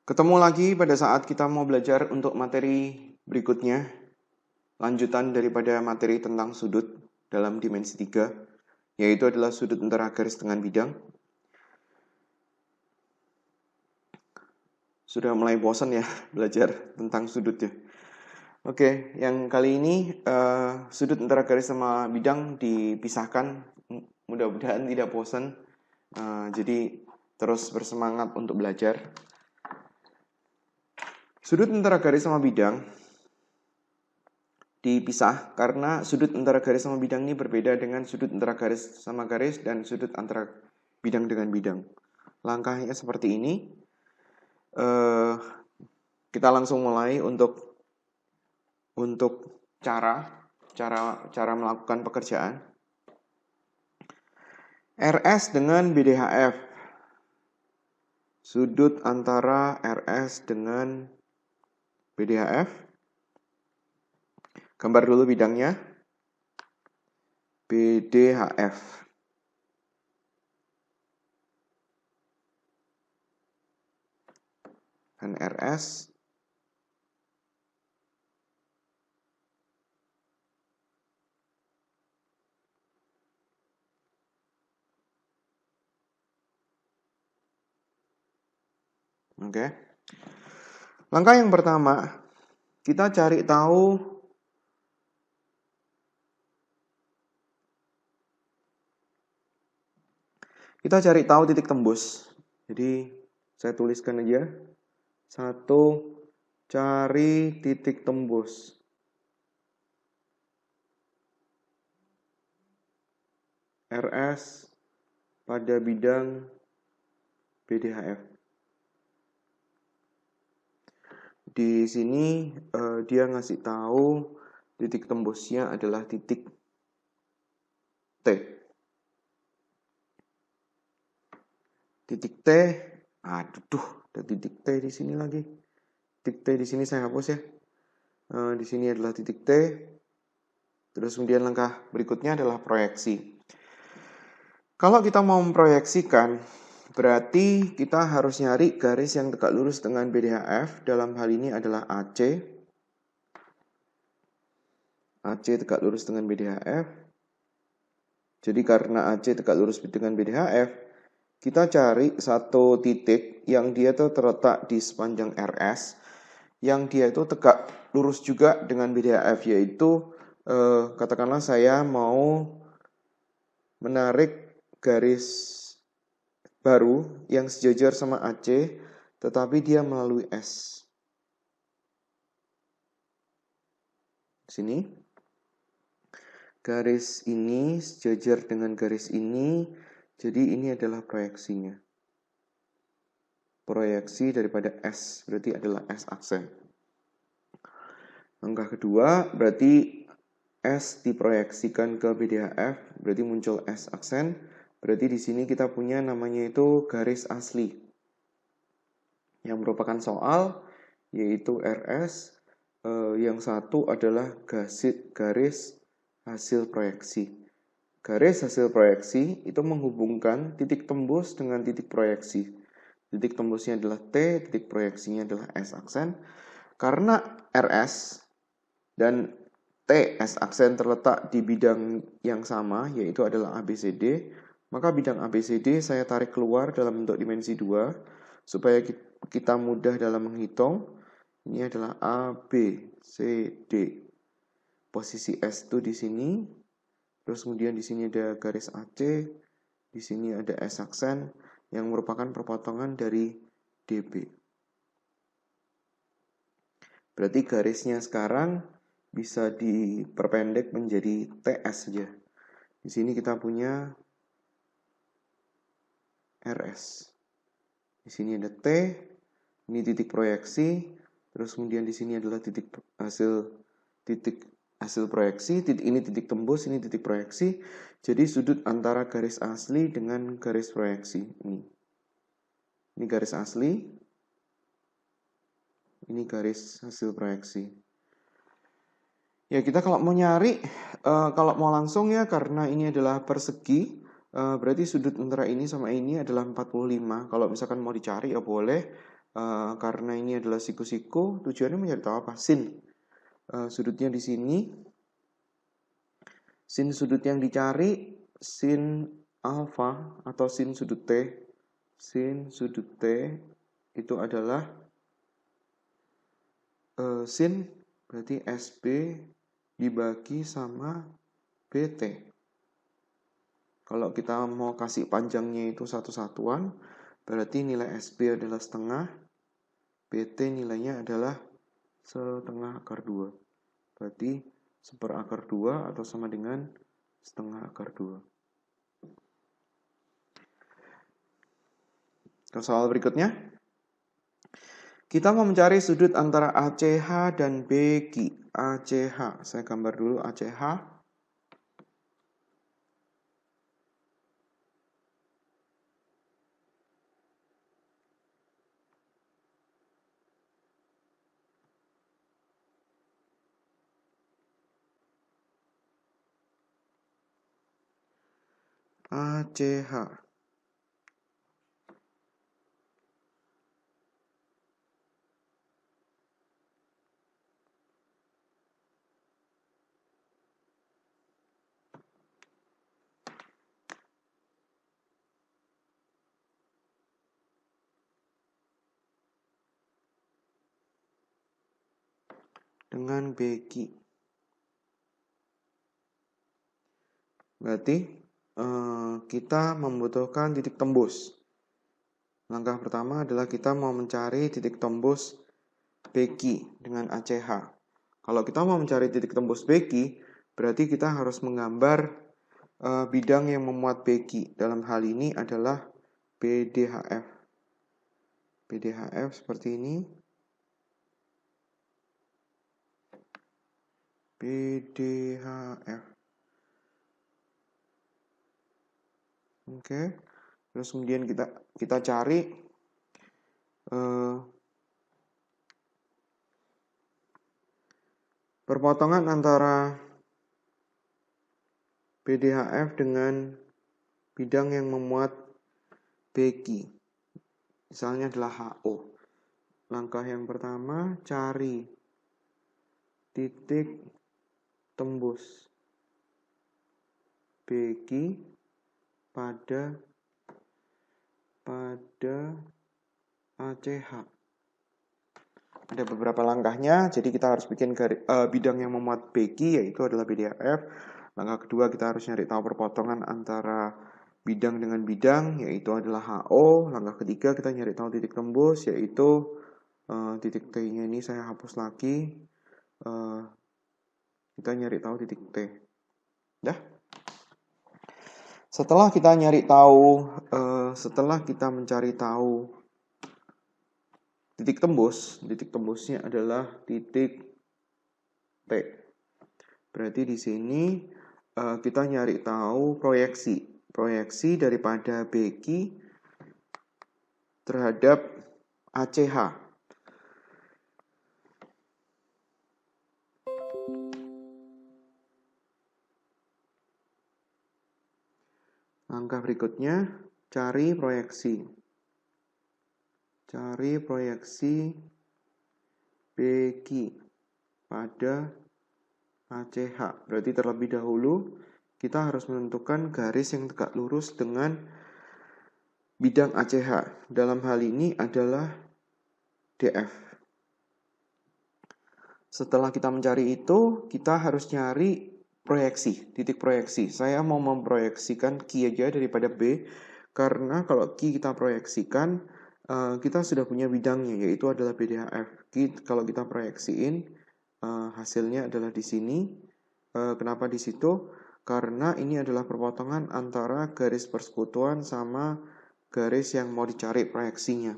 Ketemu lagi pada saat kita mau belajar untuk materi berikutnya, lanjutan daripada materi tentang sudut dalam dimensi 3, yaitu adalah sudut antara garis dengan bidang. Sudah mulai bosan ya belajar tentang sudut ya. Oke, yang kali ini sudut antara garis sama bidang dipisahkan. Mudah-mudahan tidak bosan. Jadi terus bersemangat untuk belajar. Sudut antara garis sama bidang dipisah karena sudut antara garis sama bidang ini berbeda dengan sudut antara garis sama garis dan sudut antara bidang dengan bidang. Langkahnya seperti ini. Kita langsung mulai untuk cara melakukan pekerjaan. RS dengan BDHF. Sudut antara RS dengan BDHF. Gambar dulu bidangnya. BDHF. Dan RS. Oke. Langkah yang pertama, kita cari tahu titik tembus. Jadi saya tuliskan aja. 1, cari titik tembus. RS pada bidang BDHF. Di sini dia ngasih tahu titik tembusnya adalah titik T. Titik T, ada titik T di sini lagi. Titik T di sini saya hapus ya. Di sini adalah titik T. Terus kemudian langkah berikutnya adalah proyeksi. Kalau kita mau memproyeksikan, berarti kita harus nyari garis yang tegak lurus dengan BDHF. Dalam hal ini adalah AC. AC tegak lurus dengan BDHF. Jadi karena AC tegak lurus dengan BDHF, kita cari satu titik yang dia tuh terletak di sepanjang RS, yang dia itu tegak lurus juga dengan BDHF, yaitu katakanlah saya mau menarik garis baru yang sejajar sama AC, tetapi dia melalui S. Sini. Garis ini sejajar dengan garis ini, jadi ini adalah proyeksinya. Proyeksi daripada S, berarti adalah S aksen. Langkah kedua, berarti S diproyeksikan ke BDHF, berarti muncul S aksen. Berarti di sini kita punya namanya itu garis asli. Yang merupakan soal, yaitu RS. Yang satu adalah garis hasil proyeksi. Garis hasil proyeksi itu menghubungkan titik tembus dengan titik proyeksi. Titik tembusnya adalah T, titik proyeksinya adalah S aksen. Karena RS dan T, S aksen terletak di bidang yang sama, yaitu adalah ABCD, maka bidang ABCD saya tarik keluar dalam bentuk dimensi 2, supaya kita mudah dalam menghitung. Ini adalah ABCD. Posisi S itu di sini, terus kemudian di sini ada garis AC, di sini ada S aksen, yang merupakan perpotongan dari DB. Berarti garisnya sekarang bisa diperpendek menjadi TS saja. Di sini kita punya RS. Di sini ada T, ini titik proyeksi, terus kemudian di sini adalah titik hasil proyeksi, ini titik tembus, ini titik proyeksi. Jadi sudut antara garis asli dengan garis proyeksi ini. Ini garis asli, ini garis hasil proyeksi. Ya, kita kalau mau nyari, kalau mau langsung ya, karena ini adalah persegi, berarti sudut antara ini sama ini adalah 45. Kalau misalkan mau dicari ya boleh. Karena ini adalah siku-siku, tujuannya mencari tahu apa? Sin. Sudutnya di sini. Sin sudut yang dicari, sin alfa atau sin sudut T. Sin sudut T itu adalah sin, berarti SB dibagi sama BT. Kalau kita mau kasih panjangnya itu satu satuan, berarti nilai SB adalah setengah, BT nilainya adalah setengah akar 2. Berarti 1/2 atau sama dengan setengah akar 2. Ke soal berikutnya. Kita mau mencari sudut antara ACH dan BQ. ACH, saya gambar dulu ACH. ACH. Dengan BQ. Berarti kita membutuhkan titik tembus. Langkah pertama adalah kita mau mencari titik tembus BQ dengan ACH. Kalau kita mau mencari titik tembus BQ, berarti kita harus menggambar bidang yang memuat BQ. Dalam hal ini adalah BDHF. BDHF seperti ini. BDHF. Oke. Terus kemudian kita cari perpotongan antara BDHF dengan bidang yang memuat BQ. Misalnya adalah HO. Langkah yang pertama, cari titik tembus BQ pada ACH. Ada beberapa langkahnya, jadi kita harus bikin bidang yang memuat BQ, yaitu adalah BDHF. Langkah kedua, kita harus nyari tahu perpotongan antara bidang dengan bidang, yaitu adalah HO. Langkah ketiga, kita nyari tahu titik tembus, yaitu titik T-nya ini saya hapus lagi. Kita nyari tahu titik T. Dah. Setelah kita mencari tahu titik tembusnya adalah titik T. Berarti di sini kita nyari tahu proyeksi daripada BQ terhadap ACH. Langkah berikutnya, cari proyeksi. Cari proyeksi BQ pada ACH. Berarti terlebih dahulu kita harus menentukan garis yang tegak lurus dengan bidang ACH. Dalam hal ini adalah DF. Setelah kita mencari itu, kita harus nyari proyeksi, titik proyeksi. Saya mau memproyeksikan Q aja daripada B, karena kalau Q kita proyeksikan, kita sudah punya bidangnya, yaitu adalah BDHF. Kalau kita proyeksiin, hasilnya adalah di sini. Kenapa di situ? Karena ini adalah perpotongan antara garis persekutuan sama garis yang mau dicari proyeksinya.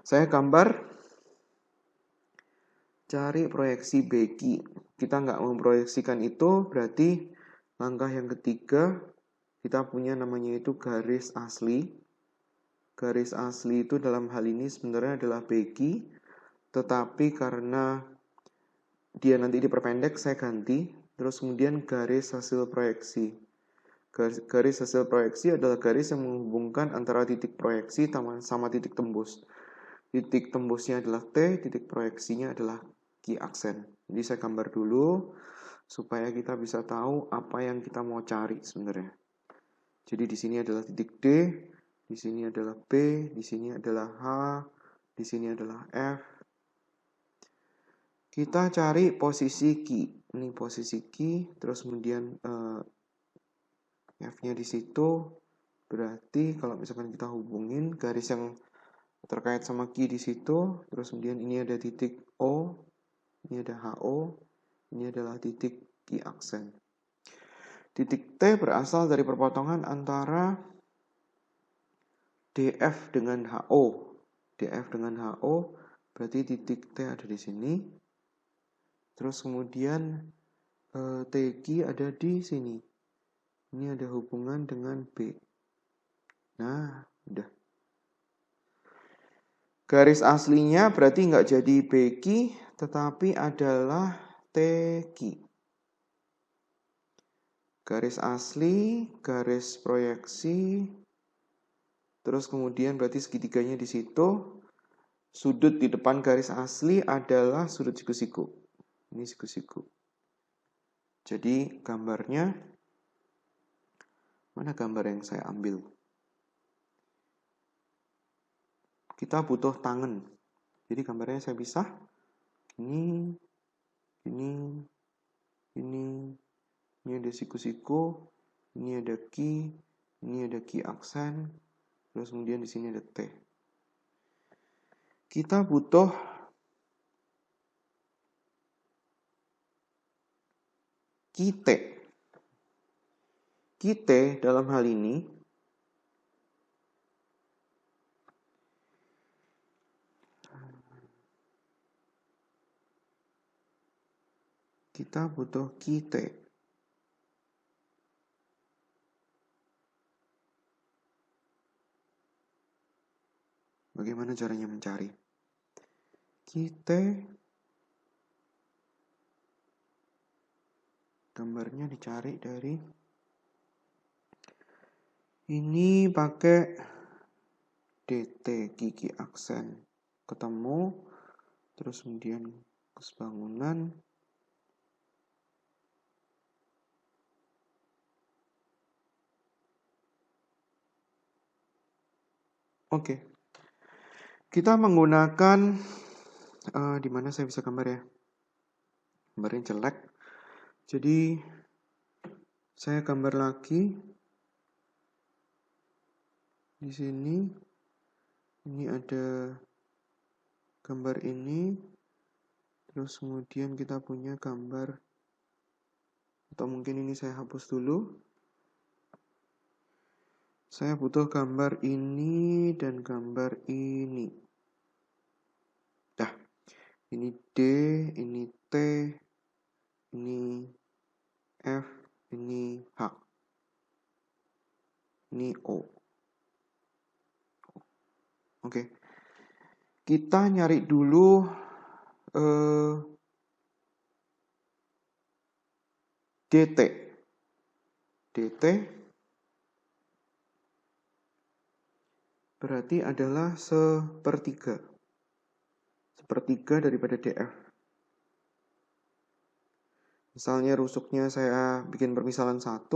Saya gambar, cari proyeksi BQ. Kita nggak memproyeksikan itu, berarti langkah yang ketiga, kita punya namanya itu garis asli. Garis asli itu dalam hal ini sebenarnya adalah BQ, tetapi karena dia nanti diperpendek, saya ganti. Terus kemudian garis hasil proyeksi. Garis hasil proyeksi adalah garis yang menghubungkan antara titik proyeksi sama titik tembus. titik tembusnya adalah T, titik proyeksinya adalah Q aksen. Jadi saya gambar dulu supaya kita bisa tahu apa yang kita mau cari sebenarnya. Jadi di sini adalah titik D, di sini adalah B, di sini adalah H, di sini adalah F. Kita cari posisi Q. Ini posisi Q, terus kemudian F-nya di situ. Berarti kalau misalkan kita hubungin garis yang terkait sama Q di situ, terus kemudian ini ada titik O, ini ada HO, ini adalah titik Q aksen. Titik T berasal dari perpotongan antara DF dengan HO. DF dengan HO, berarti titik T ada di sini. Terus kemudian TQ ada di sini. Ini ada hubungan dengan B. Nah, udah. Garis aslinya berarti nggak jadi BQ, tetapi adalah TQ. Garis asli, garis proyeksi, terus kemudian berarti segitiganya di situ. Sudut di depan garis asli adalah sudut siku-siku. Ini siku-siku. Jadi gambarnya, mana gambar yang saya ambil? Kita butuh tangan. Jadi gambarnya saya pisah. Ini ada siku-siku, ini ada Q, ini ada Q aksen, terus kemudian di sini ada T. Kita butuh QT. QT dalam hal ini kita butuh QT. Bagaimana caranya mencari? QT gambarnya dicari dari ini pakai DT gigi aksen ketemu, terus kemudian bangunan. Oke. Kita menggunakan di mana saya bisa gambar ya? Gambarnya jelek. Jadi saya gambar lagi di sini. Ini ada gambar ini. Terus kemudian kita punya gambar, atau mungkin ini saya hapus dulu. Saya butuh gambar ini dan gambar ini. Dah, ini D, ini T, ini F, ini H, ini O. Oke, kita nyari dulu DT. DT berarti adalah sepertiga. Sepertiga daripada DF. Misalnya rusuknya saya bikin permisalan 1,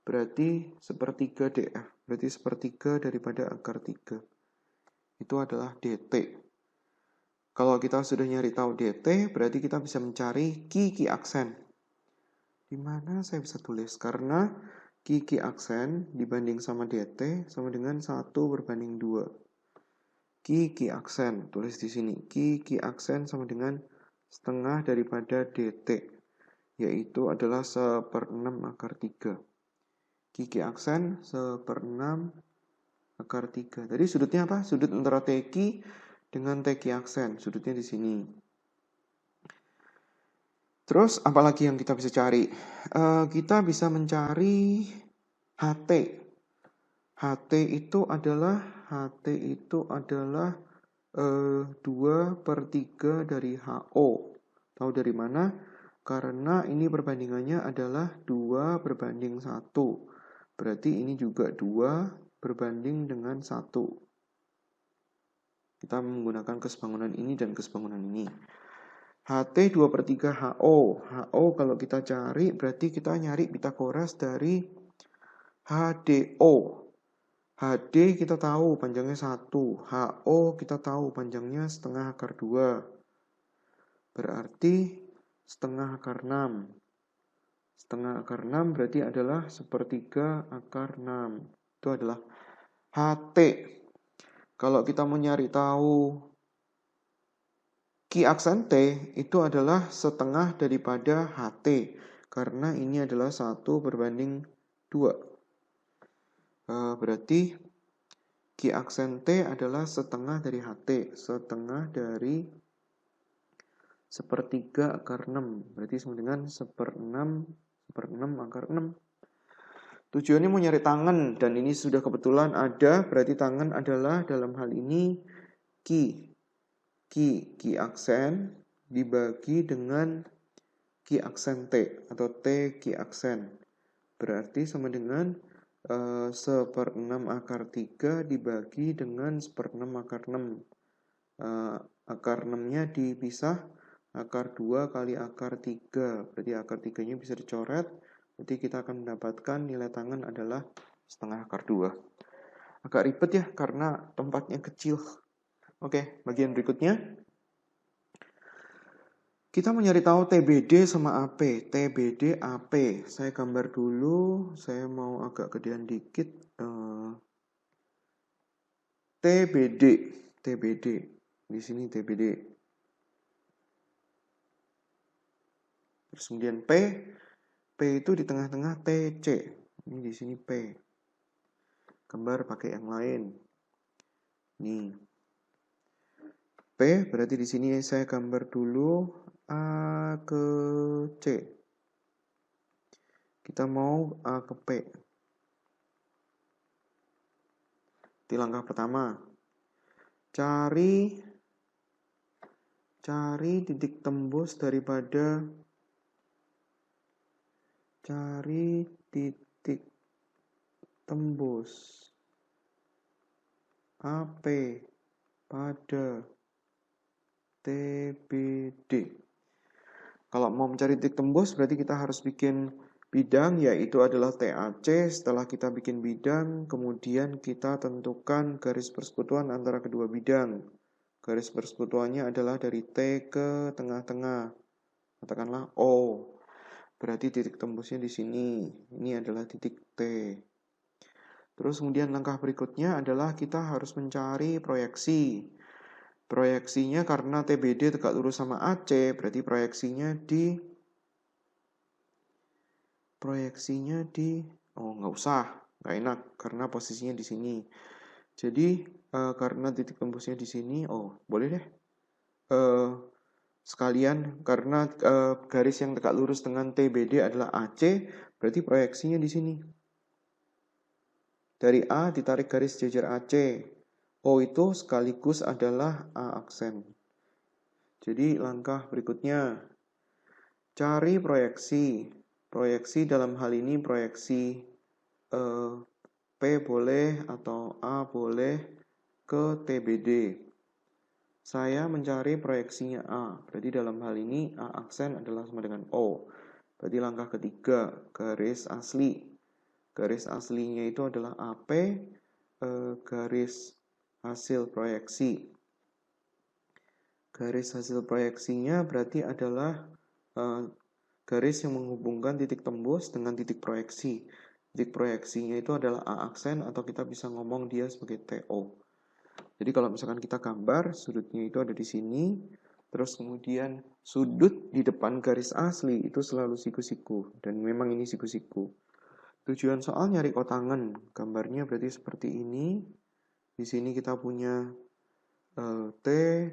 berarti sepertiga DF. Berarti sepertiga daripada akar 3. Itu adalah DT. Kalau kita sudah nyari tahu DT, berarti kita bisa mencari Q aksen. Di mana saya bisa tulis? Karena Q aksen dibanding sama DT sama dengan 1/2. Q aksen, tulis di sini. Q aksen sama dengan setengah daripada DT, yaitu adalah 1/6 akar 3. Q aksen 1/6 akar 3. Tadi sudutnya apa? Sudut antara TQ dengan TQ aksen. Sudutnya di sini. Terus apalagi yang kita bisa cari? Kita bisa mencari HT. HT itu adalah 2/3 dari HO. Tahu dari mana? Karena ini perbandingannya adalah 2/1. Berarti ini juga 2 berbanding dengan 1. Kita menggunakan kesebangunan ini dan kesebangunan ini. HT 2/3 HO. HO kalau kita cari berarti kita nyari Pitagoras dari HDO. HD kita tahu panjangnya 1. HO kita tahu panjangnya setengah akar 2. Berarti setengah akar 6. Setengah akar 6 berarti adalah 1/3 akar 6. Itu adalah HT. Kalau kita mau nyari tahu Ki aksen T itu adalah setengah daripada HT. Karena ini adalah 1/2. Berarti Ki aksen T adalah setengah dari HT. Setengah dari 1/3 akar 6. Berarti sama dengan 1/6 akar 6. Tujuannya mau nyari tangen, dan ini sudah kebetulan ada, berarti tangen adalah dalam hal ini Ki aksen dibagi dengan Ki aksen T, atau T Ki aksen. Berarti sama dengan 1/6 akar 3 dibagi dengan 1/6 akar 6. Akar 6-nya dipisah, akar 2 kali akar 3. Berarti akar 3-nya bisa dicoret. Berarti kita akan mendapatkan nilai tangen adalah setengah akar 2. Agak ribet ya, karena tempatnya kecil. Oke, bagian berikutnya. Kita mau nyari tahu TBD sama AP. TBD, AP. Saya gambar dulu. Saya mau agak gedean dikit. TBD. Di sini TBD. Terus kemudian P itu di tengah-tengah TC. Ini di sini P. Gambar pakai yang lain. Nih. P berarti di sini saya gambar dulu A ke C. Kita mau A ke P. Di langkah pertama, cari titik tembus daripada AP pada TBD. Kalau mau mencari titik tembus berarti kita harus bikin bidang, yaitu adalah TAC. Setelah kita bikin bidang, kemudian kita tentukan garis persekutuan antara kedua bidang. Garis persekutuannya adalah dari T ke tengah-tengah. Katakanlah O. Berarti titik tembusnya di sini. Ini adalah titik T. Terus kemudian langkah berikutnya adalah kita harus mencari proyeksi. Proyeksinya karena TBD tegak lurus sama AC, berarti proyeksinya di nggak usah, nggak enak karena posisinya di sini. Jadi karena titik tembusnya di sini, boleh deh. Sekalian karena garis yang tegak lurus dengan TBD adalah AC, berarti proyeksinya di sini. Dari A ditarik garis jajar AC. O itu sekaligus adalah A aksen. Jadi langkah berikutnya, cari proyeksi. Proyeksi dalam hal ini proyeksi P boleh atau A boleh ke TBD. Saya mencari proyeksinya A. Berarti dalam hal ini A aksen adalah sama dengan O. Berarti langkah ketiga, garis asli. Garis aslinya itu adalah AP, garis hasil proyeksi. Garis hasil proyeksinya berarti adalah garis yang menghubungkan titik tembus dengan titik proyeksi. Titik proyeksinya itu adalah A aksen, atau kita bisa ngomong dia sebagai TO. Jadi kalau misalkan kita gambar, sudutnya itu ada di sini, terus kemudian sudut di depan garis asli itu selalu siku-siku, dan memang ini siku-siku. Tujuan soal nyari kotangan, gambarnya berarti seperti ini. Di sini kita punya T,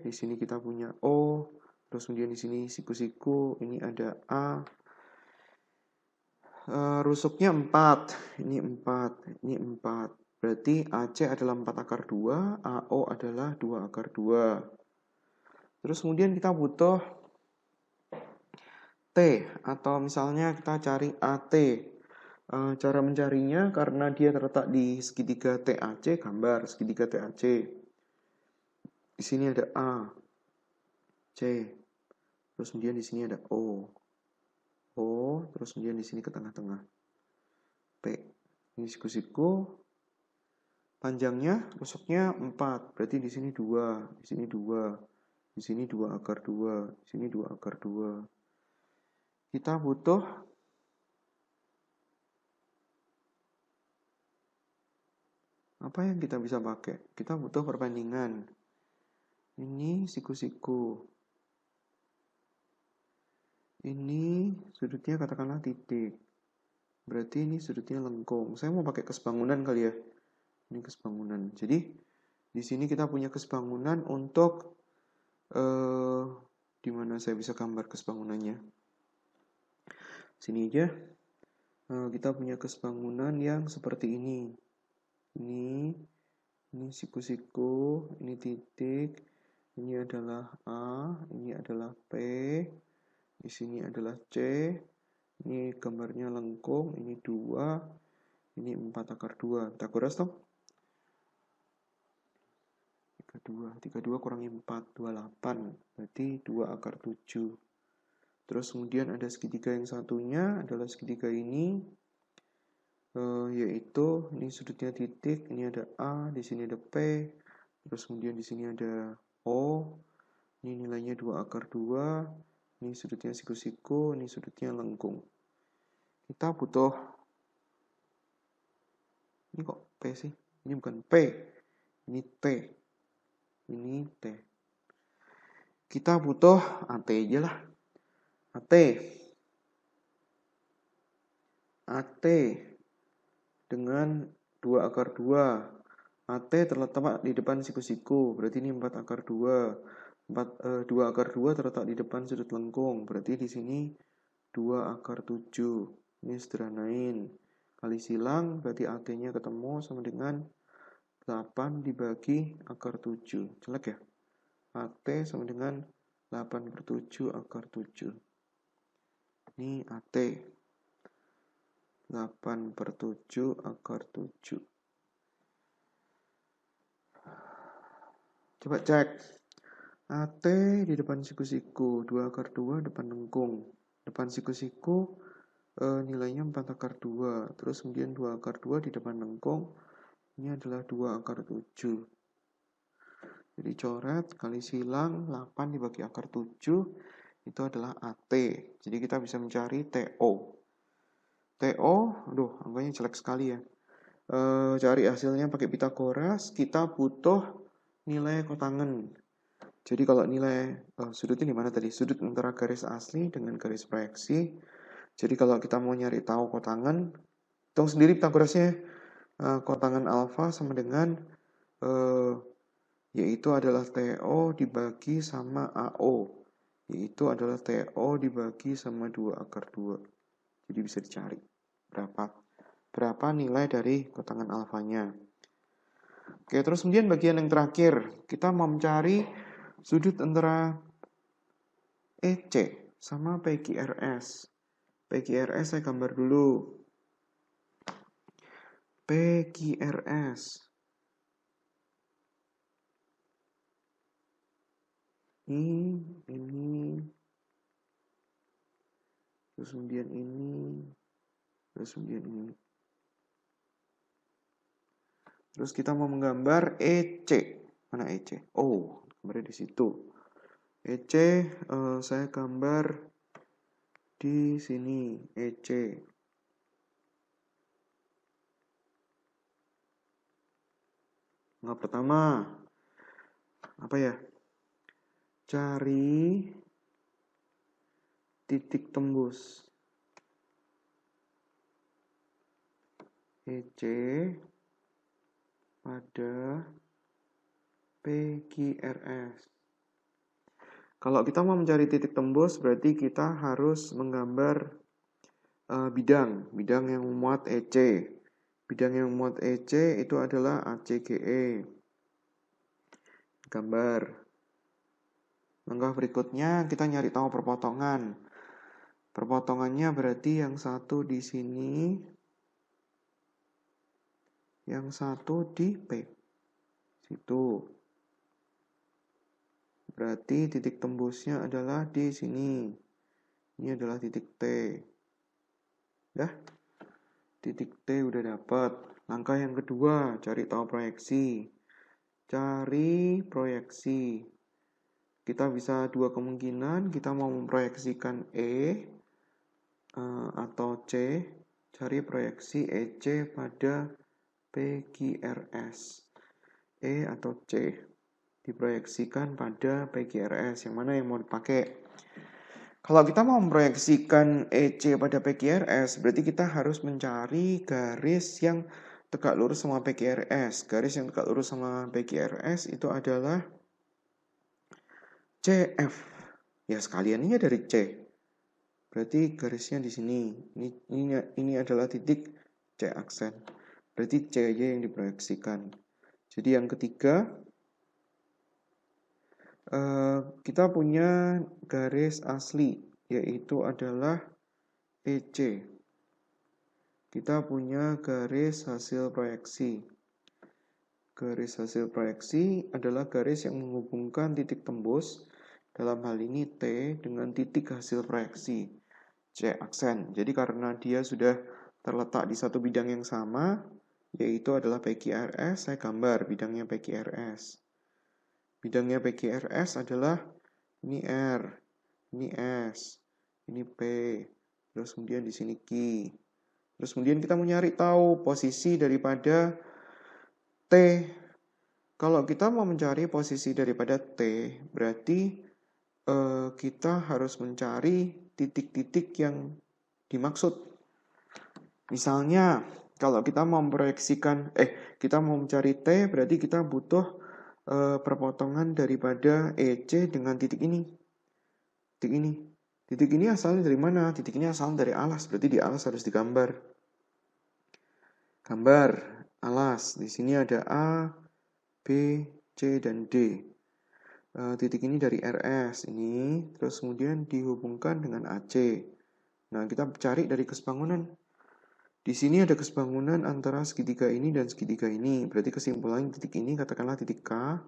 di sini kita punya O, terus kemudian di sini siku-siku, ini ada A. Rusuknya 4, ini 4, ini 4. Berarti AC adalah 4 akar 2, AO adalah 2 akar 2. Terus kemudian kita butuh T, atau misalnya kita cari AT. Cara mencarinya karena dia terletak di segitiga TAC, gambar segitiga TAC. Di sini ada A, C, terus kemudian di sini ada O, terus kemudian di sini ke tengah-tengah, P. Ini siku-siku, panjangnya, rusuknya 4, berarti di sini 2, di sini 2, di sini 2 akar 2, di sini 2 akar 2. Kita butuh apa yang kita bisa pakai? Kita butuh perbandingan. Ini siku-siku. Ini sudutnya katakanlah titik. Berarti ini sudutnya lengkung. Saya mau pakai kesbangunan kali ya. Ini kesbangunan. Jadi di sini kita punya kesbangunan untuk di mana saya bisa gambar kesbangunannya. Sini aja. Kita punya kesbangunan yang seperti ini. Ini siku-siku, ini titik, ini adalah A, ini adalah P, di sini adalah C, ini gambarnya lengkung, ini 2, ini 4 akar 2. Kita kuras toh? 32 kurangi 4, 28, berarti 2 akar 7. Terus kemudian ada segitiga yang satunya adalah segitiga ini, yaitu ini sudutnya titik, ini ada A, di sini ada P, terus kemudian di sini ada O, ini nilainya 2 akar 2, ini sudutnya siku-siku, ini sudutnya lengkung. Kita butuh, ini kok P sih? Ini bukan P, ini T, ini T. Kita butuh AT aja lah. AT dengan 2 akar 2. AT terletak di depan siku-siku, berarti ini 4 akar 2. 2 akar 2 terletak di depan sudut lengkung, berarti di sini 2 akar 7. Ini sederhanain. Kali silang, berarti AT-nya ketemu sama dengan 8 dibagi akar 7. Jelek ya? AT sama dengan 8/7 akar 7. Ini AT. 8/7 akar 7. Coba cek. AT di depan siku-siku, 2 akar 2 depan lengkung. Depan siku-siku nilainya 4 akar 2. Terus kemudian 2 akar 2 di depan lengkung. Ini adalah 2 akar 7. Jadi coret kali silang 8 dibagi akar 7 itu adalah AT. Jadi kita bisa mencari TO. Aduh, angkanya jelek sekali ya. Cari hasilnya pakai Pitagoras, kita butuh nilai kotangan. Jadi kalau nilai sudutnya di mana tadi? Sudut antara garis asli dengan garis proyeksi. Jadi kalau kita mau nyari tahu kotangan, hitung sendiri Pitagorasnya. Kotangan alfa sama dengan yaitu adalah TO dibagi sama AO. Yaitu adalah TO dibagi sama 2 akar 2. Jadi bisa dicari berapa nilai dari kotangan alfanya. Oke, terus kemudian bagian yang terakhir, kita mau mencari sudut antara EC sama PQRS. PQRS saya gambar dulu. PQRS. Ini. Terus kemudian ini. Terus kemudian ini. Terus kita mau menggambar EC. Mana EC? Oh, gambarnya di situ. EC saya gambar di sini. EC. Langkah pertama apa ya? Cari titik tembus. EC pada PQRS. Kalau kita mau mencari titik tembus, berarti kita harus menggambar bidang yang memuat EC. Bidang yang memuat EC itu adalah ACGE. Gambar. Langkah berikutnya kita nyari tahu perpotongan. Perpotongannya berarti yang satu di sini, yang satu di P. Situ. Berarti titik tembusnya adalah di sini. Ini adalah titik T. Ya, titik T udah dapat. Langkah yang kedua, cari tahu proyeksi. Cari proyeksi. Kita bisa dua kemungkinan, kita mau memproyeksikan E atau C. Cari proyeksi EC pada PQRS. E atau C diproyeksikan pada PQRS. Yang mana yang mau dipakai? Kalau kita mau memproyeksikan EC pada PQRS, berarti kita harus mencari garis yang tegak lurus sama PQRS. Garis yang tegak lurus sama PQRS itu adalah CF. Ya, sekalian ini dari C. Berarti garisnya di sini. Ini adalah titik C aksen. Berarti C aja yang diproyeksikan. Jadi yang ketiga, kita punya garis asli, yaitu adalah EC. Kita punya garis hasil proyeksi. Garis hasil proyeksi adalah garis yang menghubungkan titik tembus, dalam hal ini T, dengan titik hasil proyeksi, C aksen. Jadi karena dia sudah terletak di satu bidang yang sama, yaitu adalah PQRS, saya gambar bidangnya PQRS. Bidangnya PQRS adalah ini R, ini S, ini P, terus kemudian di sini Q. Terus kemudian kita mau nyari tahu posisi daripada T. Kalau kita mau mencari posisi daripada T, berarti kita harus mencari titik-titik yang dimaksud. Misalnya, kalau kita mau memproyeksikan, kita mau mencari T, berarti kita butuh perpotongan daripada EC dengan titik ini. Titik ini. Titik ini asalnya dari mana? Titik ini asalnya dari alas. Berarti di alas harus digambar. Gambar alas. Di sini ada A, B, C, dan D. Titik ini dari RS ini. Terus kemudian dihubungkan dengan AC. Nah, kita cari dari kesebangunan. Di sini ada kesebangunan antara segitiga ini dan segitiga ini. Berarti kesimpulannya titik ini, katakanlah titik K,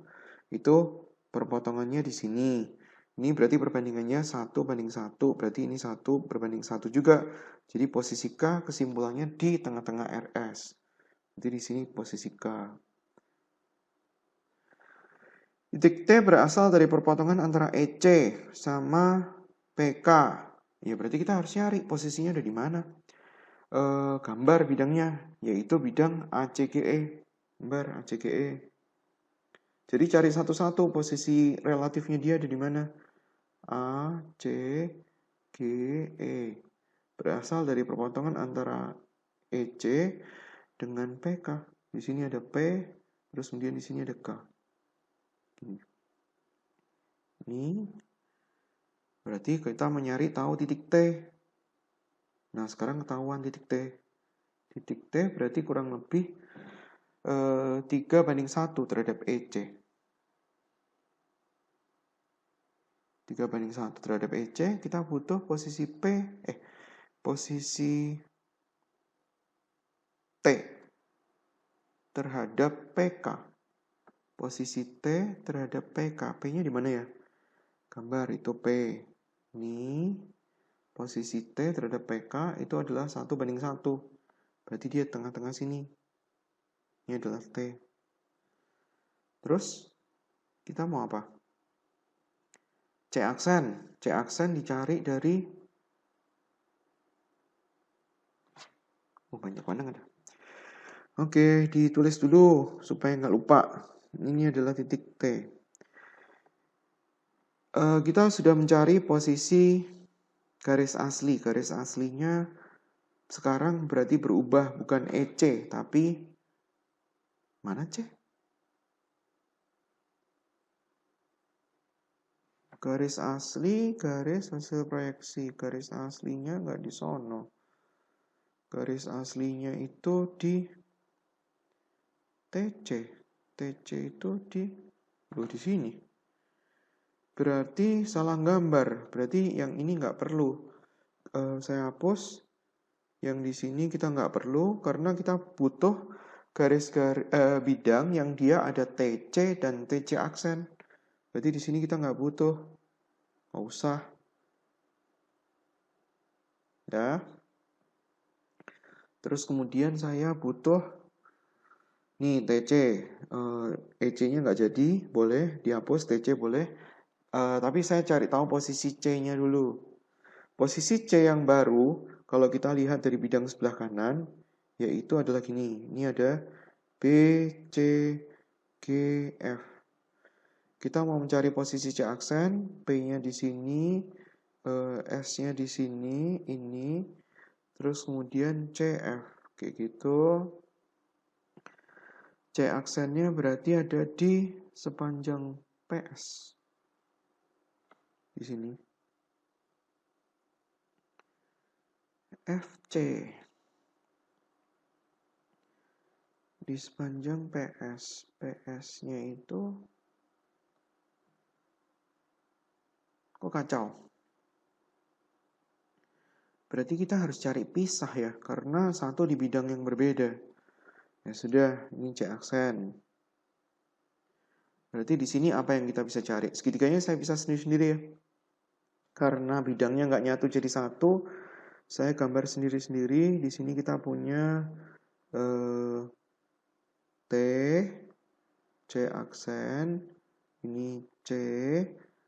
itu perpotongannya di sini. Ini berarti perbandingannya 1:1. Berarti ini 1:1 juga. Jadi posisi K kesimpulannya di tengah-tengah RS. Jadi di sini posisi K. Titik T berasal dari perpotongan antara EC sama PK. Ya berarti kita harus nyari posisinya ada di mana. Gambar bidangnya, yaitu bidang ACGE. Gambar ACGE. Jadi cari satu-satu posisi relatifnya dia ada di mana. A, C, G, E. Berasal dari perpotongan antara EC dengan PK. Di sini ada P, terus kemudian di sini ada K. Ini berarti kita mencari tahu titik T. Nah, sekarang ketahuan titik T. Titik T berarti kurang lebih 3:1 terhadap EC. 3:1 terhadap EC, kita butuh posisi posisi T terhadap PK. Posisi T terhadap PK. P-nya di mana ya? Gambar itu P. Ini posisi T terhadap PK itu adalah 1:1. Berarti dia tengah-tengah sini. Ini adalah T. Terus kita mau apa? C aksen. C aksen dicari dari banyak mana ada. Oke, ditulis dulu supaya nggak lupa. Ini adalah titik T. Kita sudah mencari posisi garis asli. Garis aslinya sekarang berarti berubah, bukan EC, tapi mana C? Garis asli, garis hasil proyeksi. Garis aslinya nggak di sono. Garis aslinya itu di TC. TC itu di sini. Berarti salah gambar. Berarti yang ini nggak perlu. Saya hapus. Yang di sini kita nggak perlu karena kita butuh garis bidang yang dia ada TC dan TC aksen. Berarti di sini kita nggak butuh. Nggak usah. Ya. Terus kemudian saya butuh nih TC. EC-nya nggak jadi, boleh dihapus, TC boleh. Tapi saya cari tahu posisi C-nya dulu. Posisi C yang baru, kalau kita lihat dari bidang sebelah kanan, yaitu adalah gini. Ini ada B, C, G, F. Kita mau mencari posisi C aksen, P-nya di sini, S-nya di sini, ini, terus kemudian C, F. Kayak gitu. C aksennya berarti ada di sepanjang PS. Di sini. FC. Di sepanjang PS. PS-nya itu kok kacau? Berarti kita harus cari pisah ya, karena satu di bidang yang berbeda. Ya sudah, ini C aksen. Berarti di sini apa yang kita bisa cari? Segitiganya saya bisa sendiri-sendiri ya. Karena bidangnya nggak nyatu jadi satu, saya gambar sendiri-sendiri. Di sini kita punya T, C aksen, ini C,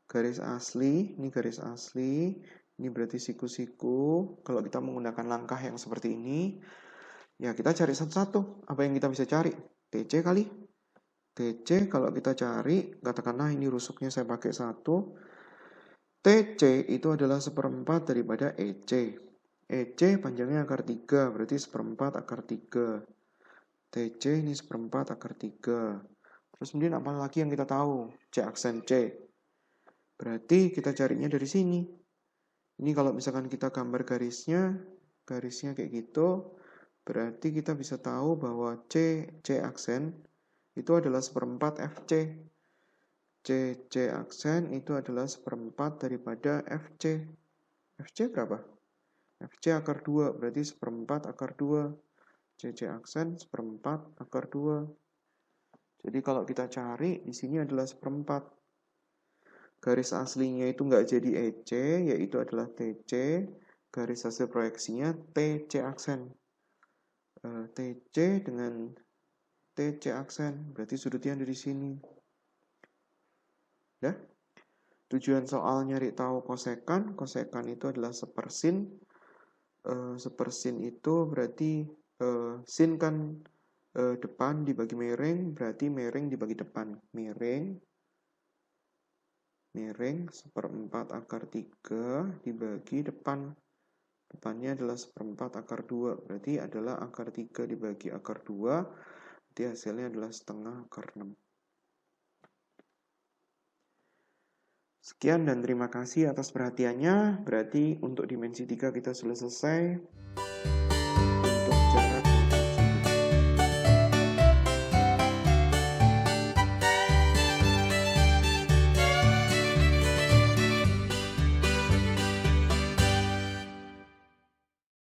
garis asli, ini garis asli, ini berarti siku-siku. Kalau kita menggunakan langkah yang seperti ini, ya kita cari satu-satu. Apa yang kita bisa cari? TC kali. TC kalau kita cari, katakanlah ini rusuknya saya pakai 1. TC itu adalah 1/4 daripada EC. EC panjangnya akar 3, berarti 1/4 akar 3. TC ini 1/4 akar 3. Terus kemudian apa lagi yang kita tahu? C aksen C. Berarti kita carinya dari sini. Ini kalau misalkan kita gambar garisnya kayak gitu, berarti kita bisa tahu bahwa C aksen itu adalah 1/4 FC. C aksen itu adalah 1/4 daripada FC. FC berapa? FC akar 2, berarti 1/4 akar 2. C aksen 1/4 akar 2. Jadi kalau kita cari, di sini adalah 1/4. Garis aslinya itu nggak jadi EC, yaitu adalah TC. Garis hasil proyeksinya TC aksen. TC dengan TC aksen, berarti sudutnya ada di sini. Ya. Tujuan soal nyari tahu kosekan itu adalah sepersin. Sepersin itu berarti sin kan depan dibagi miring, berarti miring dibagi depan. Miring 1/4 akar 3 dibagi depan. Depannya adalah 1/4 akar 2, berarti adalah akar 3 dibagi akar 2, berarti hasilnya adalah setengah akar 6. Sekian dan terima kasih atas perhatiannya. Berarti untuk dimensi 3 kita sudah selesai.